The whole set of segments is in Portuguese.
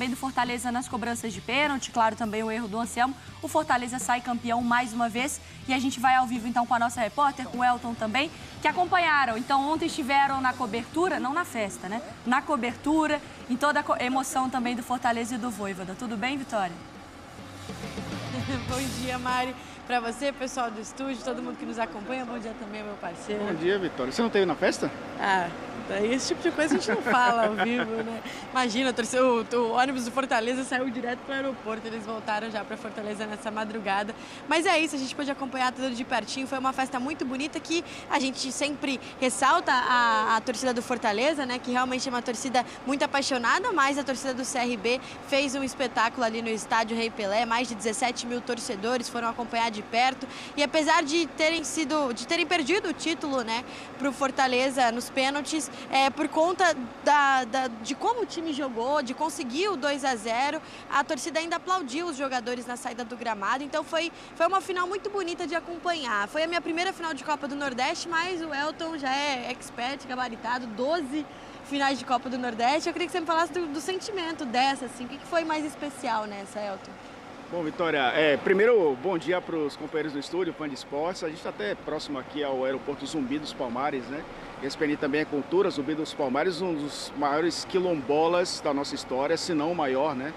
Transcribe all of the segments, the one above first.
também do Fortaleza nas cobranças de pênalti, claro, também o erro do Anselmo. O Fortaleza sai campeão mais uma vez e a gente vai ao vivo então com a nossa repórter, com o Elton também, que acompanharam. Então ontem estiveram na cobertura, não na festa, né? Na cobertura, em toda a emoção também do Fortaleza e do Vojvoda. Tudo bem, Vitória? Bom dia, Mari. Para você, pessoal do estúdio, todo mundo que nos acompanha. Bom dia também, meu parceiro. Bom dia, Vitória. Você não esteve na festa? Daí esse tipo de coisa a gente não fala ao vivo, né? Imagina, o ônibus do Fortaleza saiu direto para o aeroporto, eles voltaram já para Fortaleza nessa madrugada. Mas é isso, a gente pôde acompanhar tudo de pertinho, foi uma festa muito bonita que a gente sempre ressalta a torcida do Fortaleza, né? Que realmente é uma torcida muito apaixonada, mas a torcida do CRB fez um espetáculo ali no estádio Rei Pelé, mais de 17 mil torcedores foram acompanhar de perto. E apesar de terem perdido o título, né, para o Fortaleza nos pênaltis, por conta de como o time jogou, de conseguir o 2-0, a torcida ainda aplaudiu os jogadores na saída do gramado, então foi uma final muito bonita de acompanhar. Foi a minha primeira final de Copa do Nordeste, mas o Elton já é expert, gabaritado, 12 finais de Copa do Nordeste. Eu queria que você me falasse do sentimento dessa, assim, o que foi mais especial nessa, Elton? Bom, Vitória, primeiro, bom dia para os companheiros do estúdio, fã de esportes. A gente está até próximo aqui ao aeroporto Zumbi dos Palmares, né? Respeitando também a cultura, Zumbi dos Palmares, um dos maiores quilombolas da nossa história, se não o maior, né?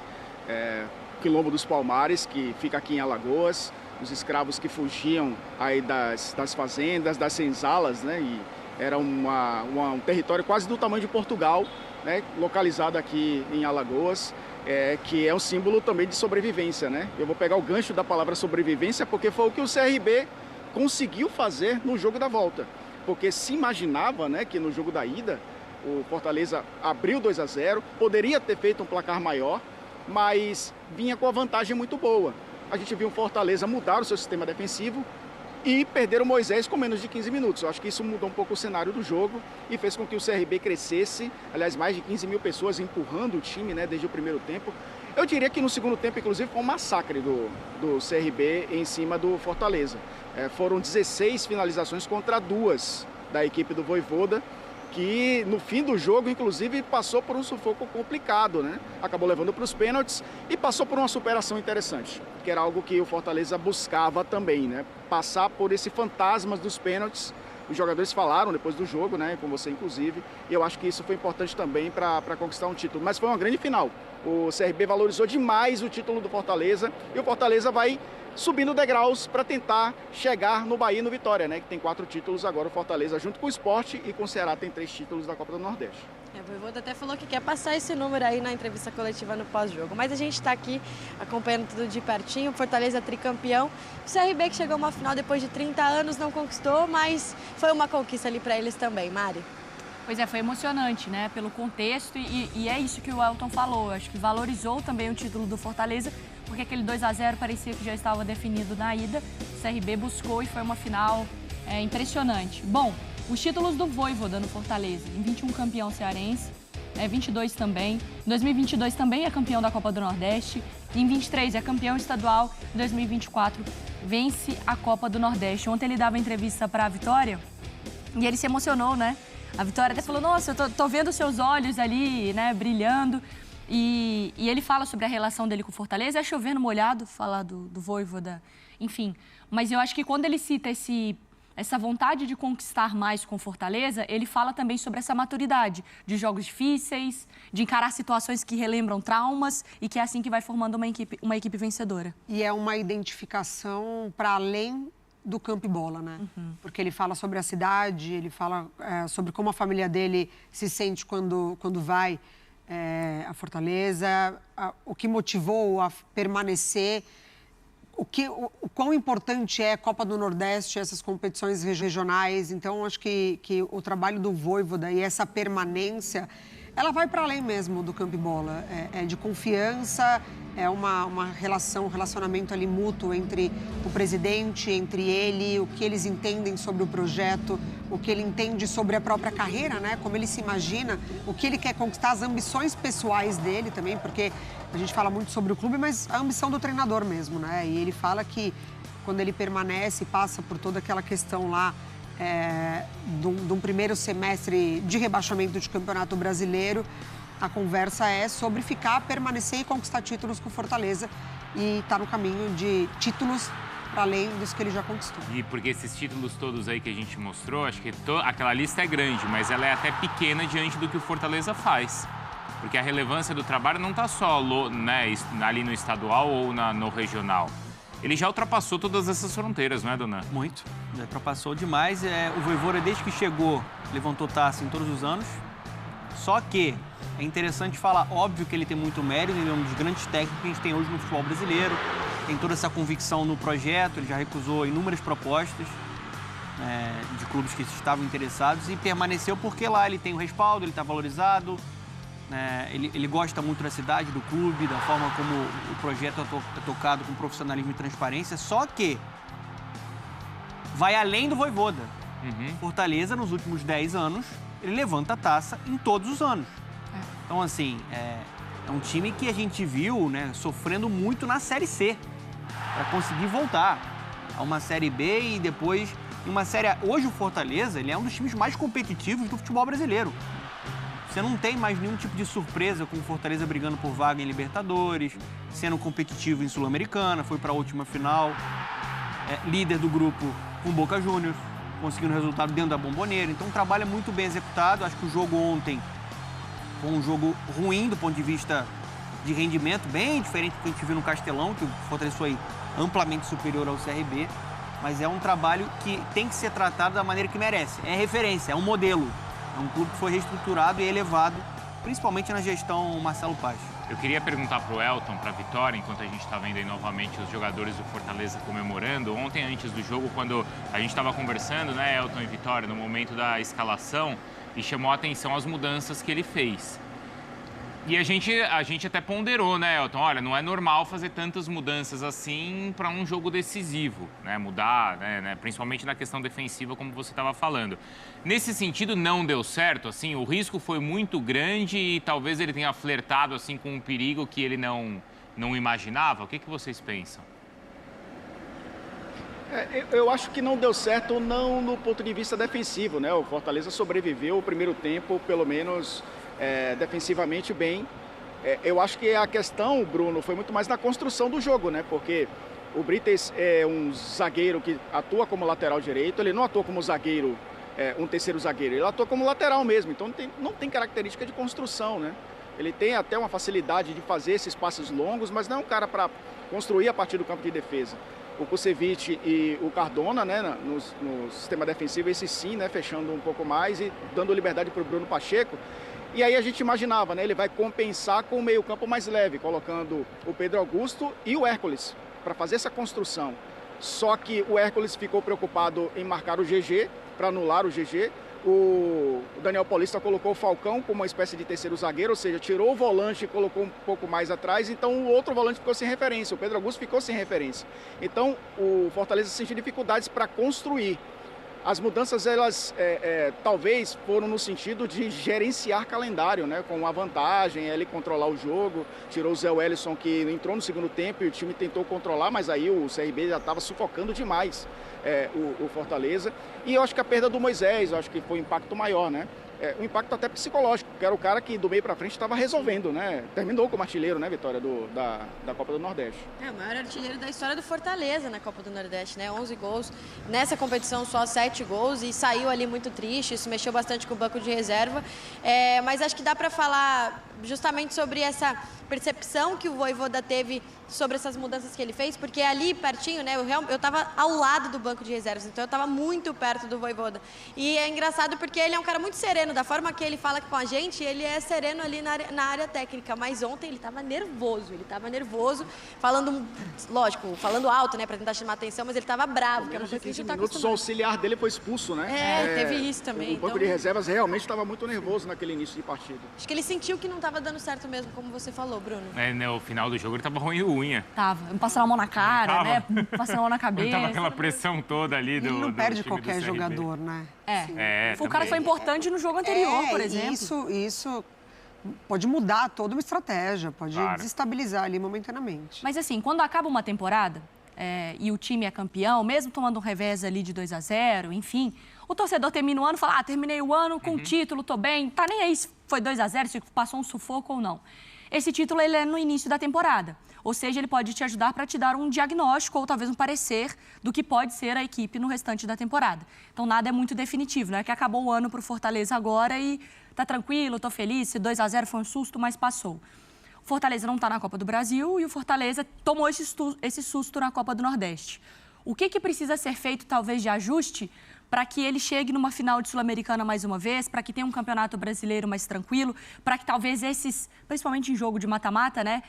Quilombo dos Palmares, que fica aqui em Alagoas, os escravos que fugiam aí das fazendas, das senzalas, né? E era um território quase do tamanho de Portugal, né? Localizado aqui em Alagoas. Que é um símbolo também de sobrevivência, né? Eu vou pegar o gancho da palavra sobrevivência porque foi o que o CRB conseguiu fazer no jogo da volta. Porque se imaginava, né, que no jogo da ida o Fortaleza abriu 2-0, poderia ter feito um placar maior, mas vinha com a vantagem muito boa. A gente viu o Fortaleza mudar o seu sistema defensivo e perder o Moisés com menos de 15 minutos. Eu acho que isso mudou um pouco o cenário do jogo e fez com que o CRB crescesse. Aliás, mais de 15 mil pessoas empurrando o time, né, desde o primeiro tempo. Eu diria que no segundo tempo, inclusive, foi um massacre do CRB em cima do Fortaleza. Foram 16 finalizações contra 2 da equipe do Vojvoda, que no fim do jogo, inclusive, passou por um sufoco complicado, né? Acabou levando para os pênaltis e passou por uma superação interessante, que era algo que o Fortaleza buscava também, né? Passar por esse fantasma dos pênaltis. Os jogadores falaram depois do jogo, né? Com você, inclusive, e eu acho que isso foi importante também para conquistar um título. Mas foi uma grande final. O CRB valorizou demais o título do Fortaleza e o Fortaleza vai subindo degraus para tentar chegar no Bahia e no Vitória, né? Que tem 4 títulos agora o Fortaleza, junto com o Sport, e com o Ceará tem 3 títulos da Copa do Nordeste. O Vojvoda até falou que quer passar esse número aí na entrevista coletiva no pós-jogo. Mas a gente está aqui acompanhando tudo de pertinho. Fortaleza tricampeão. O CRB que chegou a uma final depois de 30 anos não conquistou, mas foi uma conquista ali para eles também, Mari. Pois foi emocionante, né? Pelo contexto e é isso que o Elton falou. Acho que valorizou também o título do Fortaleza, porque aquele 2-0 parecia que já estava definido na ida. O CRB buscou e foi uma final impressionante. Bom, os títulos do Vojvoda no Fortaleza. Em 21, campeão cearense. 22 também. Em 2022 também é campeão da Copa do Nordeste. Em 23 é campeão estadual. Em 2024 vence a Copa do Nordeste. Ontem ele dava entrevista para a Vitória e ele se emocionou, né? A Vitória até falou, nossa, eu tô vendo seus olhos ali, né, brilhando. E ele fala sobre a relação dele com o Fortaleza. É chovendo molhado falar do Vojvoda, enfim. Mas eu acho que quando ele cita essa vontade de conquistar mais com Fortaleza, ele fala também sobre essa maturidade de jogos difíceis, de encarar situações que relembram traumas e que é assim que vai formando uma equipe vencedora. E é uma identificação para além do campo e bola, né? Porque ele fala sobre a cidade, ele fala sobre como a família dele se sente quando vai a Fortaleza, o que motivou a permanecer, o quão importante é a Copa do Nordeste, essas competições regionais. Então, acho que o trabalho do Vojvoda e essa permanência, ela vai para além mesmo do campo e bola. É de confiança, é um relacionamento ali mútuo entre o presidente, entre ele, o que eles entendem sobre o projeto, o que ele entende sobre a própria carreira, né? Como ele se imagina, o que ele quer conquistar, as ambições pessoais dele também, porque a gente fala muito sobre o clube, mas a ambição do treinador mesmo, né? E ele fala que quando ele permanece, passa por toda aquela questão lá de um primeiro semestre de rebaixamento de Campeonato Brasileiro, a conversa é sobre permanecer e conquistar títulos com o Fortaleza e tá no caminho de títulos para além dos que ele já conquistou. E porque esses títulos todos aí que a gente mostrou, acho que aquela lista é grande, mas ela é até pequena diante do que o Fortaleza faz. Porque a relevância do trabalho não está só ali no estadual ou no regional. Ele já ultrapassou todas essas fronteiras, não é, Dona? Muito. Já ultrapassou demais. O Vojvoda, desde que chegou, levantou taça em todos os anos. Só que é interessante falar, óbvio que ele tem muito mérito, ele é um dos grandes técnicos que a gente tem hoje no futebol brasileiro. Tem toda essa convicção no projeto, ele já recusou inúmeras propostas de clubes que estavam interessados e permaneceu porque lá ele tem o respaldo, ele está valorizado. Ele gosta muito da cidade, do clube, da forma como o projeto é tocado com profissionalismo e transparência, só que vai além do Vojvoda. Fortaleza, nos últimos 10 anos, ele levanta a taça em todos os anos. Então, assim, é um time que a gente viu sofrendo muito na Série C para conseguir voltar a uma Série B e depois em uma Série A. Hoje o Fortaleza ele é um dos times mais competitivos do futebol brasileiro. Você não tem mais nenhum tipo de surpresa com o Fortaleza brigando por vaga em Libertadores, sendo competitivo em Sul-Americana, foi para a última final, líder do grupo com Boca Juniors, conseguindo resultado dentro da Bombonera. Então, o trabalho é muito bem executado. Acho que o jogo ontem foi um jogo ruim do ponto de vista de rendimento, bem diferente do que a gente viu no Castelão, que o Fortaleza foi amplamente superior ao CRB, mas é um trabalho que tem que ser tratado da maneira que merece. É referência, é um modelo. É um clube que foi reestruturado e elevado, principalmente na gestão Marcelo Paz. Eu queria perguntar para o Elton, para a Vitória, enquanto a gente está vendo aí novamente os jogadores do Fortaleza comemorando. Ontem, antes do jogo, quando a gente estava conversando, Elton e Vitória, no momento da escalação, e chamou a atenção as mudanças que ele fez. E a gente até ponderou, Elton? Olha, não é normal fazer tantas mudanças assim para um jogo decisivo, mudar, principalmente na questão defensiva, como você estava falando. Nesse sentido, não deu certo, assim, o risco foi muito grande e talvez ele tenha flertado assim com um perigo que ele não imaginava. O que vocês pensam? Eu acho que não deu certo não no ponto de vista defensivo, O Fortaleza sobreviveu o primeiro tempo, pelo menos defensivamente bem. Eu acho que a questão, Bruno, foi muito mais na construção do jogo, Porque o Brites é um zagueiro que atua como lateral direito, ele não atua como zagueiro, um terceiro zagueiro, ele atua como lateral mesmo, então não tem característica de construção, Ele tem até uma facilidade de fazer esses passes longos, mas não é um cara para construir a partir do campo de defesa. O Kusevich e o Cardona, no sistema defensivo, esse sim, fechando um pouco mais e dando liberdade para o Bruno Pacheco. E aí a gente imaginava, ele vai compensar com o meio-campo mais leve, colocando o Pedro Augusto e o Hércules para fazer essa construção. Só que o Hércules ficou preocupado em marcar o GG, para anular o GG. O Daniel Paulista colocou o Falcão como uma espécie de terceiro zagueiro, ou seja, tirou o volante e colocou um pouco mais atrás, então o outro volante ficou sem referência, o Pedro Augusto ficou sem referência. Então o Fortaleza sentiu dificuldades para construir. As mudanças, elas talvez foram no sentido de gerenciar calendário, com uma vantagem, ele controlar o jogo, tirou o Zé Wellison, que entrou no segundo tempo e o time tentou controlar, mas aí o CRB já estava sufocando demais o Fortaleza. E eu acho que a perda do Moisés, eu acho que foi um impacto maior, um impacto até psicológico, porque era o cara que do meio para frente estava resolvendo, Terminou como artilheiro, Vitória, da Copa do Nordeste. O maior artilheiro da história do Fortaleza na Copa do Nordeste, 11 gols. Nessa competição só 7 gols e saiu ali muito triste, isso mexeu bastante com o banco de reserva. Mas acho que dá para falar justamente sobre essa percepção que o Vojvoda teve sobre essas mudanças que ele fez, porque ali pertinho, eu estava ao lado do banco de reservas, então eu estava muito perto do Vojvoda. E é engraçado porque ele é um cara muito sereno, da forma que ele fala com a gente, ele é sereno ali na área técnica, mas ontem ele estava nervoso, falando, lógico, falando alto, para tentar chamar atenção, mas ele estava bravo, que é uma coisa que a gente está acostumado. O auxiliar dele foi expulso, teve isso também. O banco de reservas realmente estava muito nervoso naquele início de partida. Acho que ele sentiu que não estava dando certo mesmo, como você falou, Bruno. No final do jogo ele estava ruim unha. Tava, passando a mão na cara, passando a mão na cabeça. Tava aquela pressão toda ali do Ele não perde time qualquer do jogador, O cara foi importante no jogo anterior, por exemplo. Isso pode mudar toda uma estratégia, pode desestabilizar ali momentaneamente. Mas assim, quando acaba uma temporada e o time é campeão, mesmo tomando um revés ali de 2-0, enfim, O torcedor termina o ano e fala, terminei o ano com título, tô bem, tá nem aí se foi 2-0, se passou um sufoco ou não. Esse título, ele é no início da temporada. Ou seja, ele pode te ajudar para te dar um diagnóstico ou talvez um parecer do que pode ser a equipe no restante da temporada. Então, nada é muito definitivo, não é que acabou o ano para o Fortaleza agora e tá tranquilo, tô feliz, se 2-0 foi um susto, mas passou. O Fortaleza não está na Copa do Brasil e o Fortaleza tomou esse susto na Copa do Nordeste. O que precisa ser feito, talvez, de ajuste para que ele chegue numa final de Sul-Americana mais uma vez, para que tenha um campeonato brasileiro mais tranquilo, para que talvez principalmente em jogo de mata-mata, né,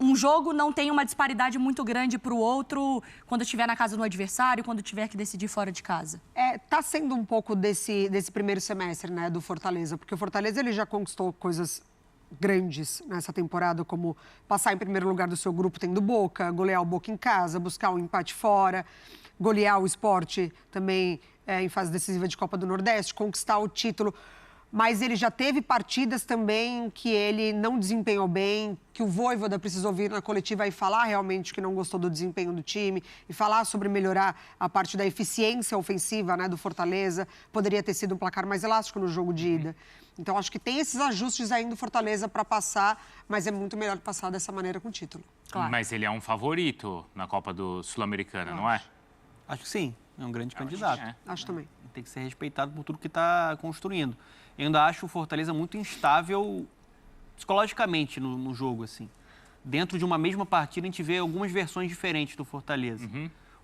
um jogo não tenha uma disparidade muito grande para o outro quando estiver na casa do adversário, quando tiver que decidir fora de casa? Tá sendo um pouco desse primeiro semestre, né, do Fortaleza, porque o Fortaleza ele já conquistou coisas grandes nessa temporada, como passar em primeiro lugar do seu grupo tendo Boca, golear o Boca em casa, buscar um empate fora, golear o Sport também em fase decisiva de Copa do Nordeste, conquistar o título. Mas ele já teve partidas também que ele não desempenhou bem, que o Vojvoda precisou vir na coletiva e falar realmente que não gostou do desempenho do time e falar sobre melhorar a parte da eficiência ofensiva, né, do Fortaleza. Poderia ter sido um placar mais elástico no jogo de ida. Então, acho que tem esses ajustes ainda do Fortaleza para passar, mas é muito melhor passar dessa maneira com o título. Claro. Mas ele é um favorito na Copa do Sul-Americana, não é? Acho que sim, é um grande candidato. Acho também. Tem que ser respeitado por tudo que está construindo. Eu ainda acho o Fortaleza muito instável psicologicamente no jogo, assim. Dentro de uma mesma partida, a gente vê algumas versões diferentes do Fortaleza.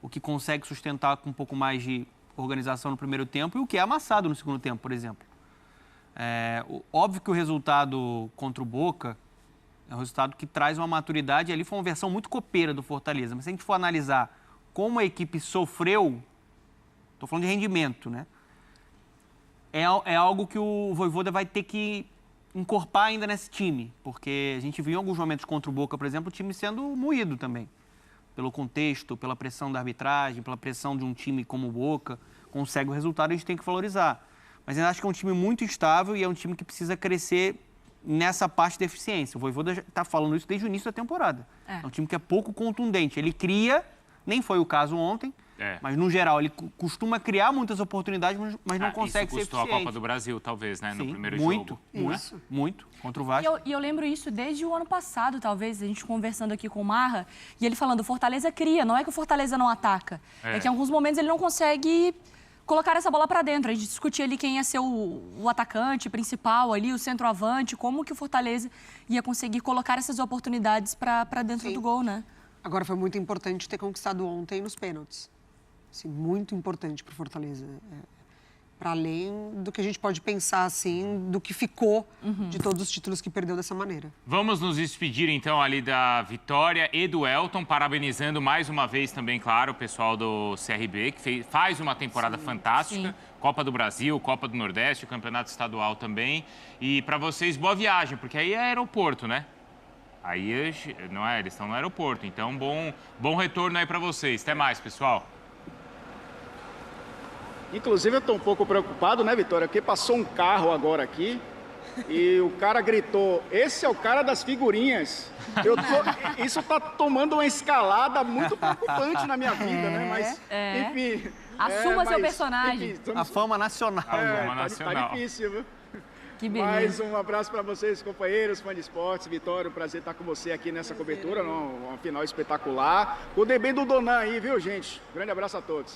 O que consegue sustentar com um pouco mais de organização no primeiro tempo e o que é amassado no segundo tempo, por exemplo. Óbvio que o resultado contra o Boca é um resultado que traz uma maturidade. Ali foi uma versão muito copeira do Fortaleza. Mas se a gente for analisar como a equipe sofreu, estou falando de rendimento, né? É algo que o Vojvoda vai ter que encorpar ainda nesse time, porque a gente viu em alguns momentos contra o Boca, por exemplo, o time sendo moído também, pelo contexto, pela pressão da arbitragem, pela pressão de um time como o Boca, consegue o resultado, a gente tem que valorizar. Mas eu acho que é um time muito instável e é um time que precisa crescer nessa parte de eficiência. O Vojvoda está falando isso desde o início da temporada. É um time que é pouco contundente, ele cria, nem foi o caso ontem, mas, no geral, ele costuma criar muitas oportunidades, mas não consegue ser eficiente. Isso custou a Copa do Brasil, talvez, né? No primeiro muito, jogo. Muito, contra o Vasco. E eu lembro isso desde o ano passado, talvez, a gente conversando aqui com o Marra, e ele falando, o Fortaleza cria, não é que o Fortaleza não ataca. É que em alguns momentos ele não consegue colocar essa bola para dentro. A gente discutia ali quem ia ser o atacante principal ali, o centroavante, como que o Fortaleza ia conseguir colocar essas oportunidades para dentro do gol, né? Agora, foi muito importante ter conquistado ontem nos pênaltis. Assim, muito importante para o Fortaleza. Para além do que a gente pode pensar, assim, do que ficou de todos os títulos que perdeu dessa maneira. Vamos nos despedir, então, ali da Vitória e do Elton, parabenizando mais uma vez também, claro, o pessoal do CRB, que faz uma temporada fantástica. Copa do Brasil, Copa do Nordeste, o Campeonato Estadual também. E para vocês, boa viagem, porque aí é aeroporto, né? Aí, não é? Eles estão no aeroporto, então bom retorno aí para vocês. Até mais, pessoal. Inclusive, eu estou um pouco preocupado, né, Vitória? Porque passou um carro agora aqui e o cara gritou, esse é o cara das figurinhas. Isso está tomando uma escalada muito preocupante na minha vida, né? Mas, enfim... Assuma seu personagem. Enfim, a fama nacional. Tá difícil, viu? Que beleza. Mais um abraço para vocês, companheiros, fã de esportes. Vitória, um prazer estar com você aqui nessa cobertura, uma final espetacular. O DB do Donan aí, viu, gente? Grande abraço a todos.